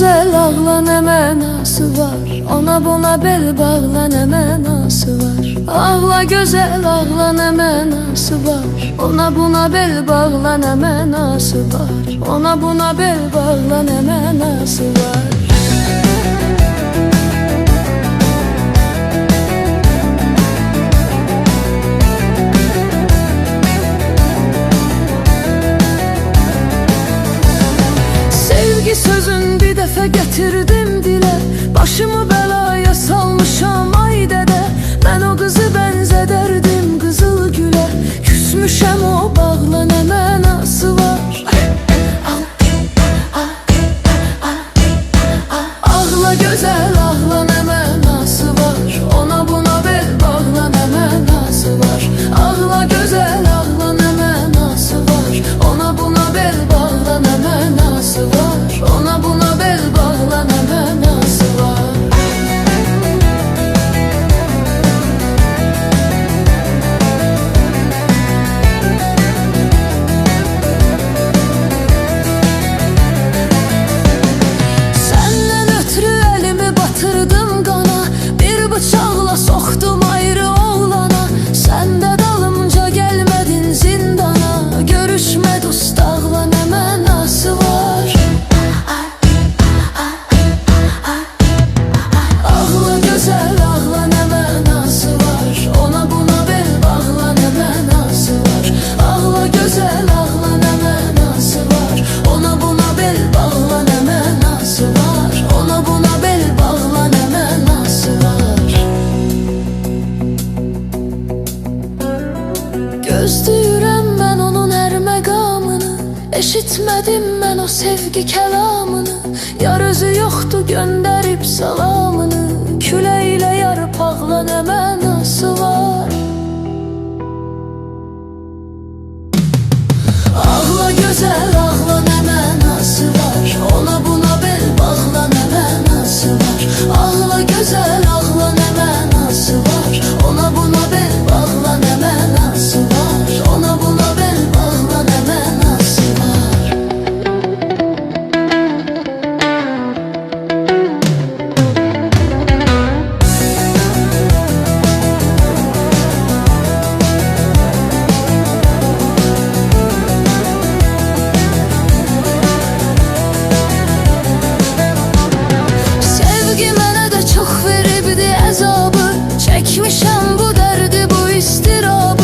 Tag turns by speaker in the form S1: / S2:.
S1: güzel ağla ne mənası var, ona buna bel bağla ne mənası var. Ağla güzel ağla ne mənası var, ona buna bel bağla ne mənası var. Ona buna bel bağla ne mənası var. Sözün bir dəfə gətirdim dilə, başımı bəlaya salmışam ay dədə. Mən o qızı bənzədərdim qızıl gülə, küsmüşəm o bağla nə mənası var. Ağla gözəl ağla nə mənası var, ona buna bel bağla nə mənası var. Ağla gözəl ağla nə mənası var, ona buna bel bağla nə mənası var. Ona buna bel bağla ne mənası var. Səndən ötürü əlimi batırdım qana, bir bıçaqla soxdum ayrı oğlana. Sən də dalımca gəlmədin zindana, görüşmə dustaqla nə mənası var. Gözləyirəm mən onun hər məqamını, eşitmədim mən o sevgi kəlamını. Yar özü yoxdur göndərib salamını, küləklə yarpaqla nə mənası var. Ağla gözəl ağla nə mənası var, ona buna bel bağla nə mənası var. Ağla gözəl ağla nə mənası var, ona buna bel bağla nə mənası var. Ona buna bel bağla nə mənası var. Sevgi mənə də çox veribdi əzabı, çəkmişəm bu dərdi bu istirabı.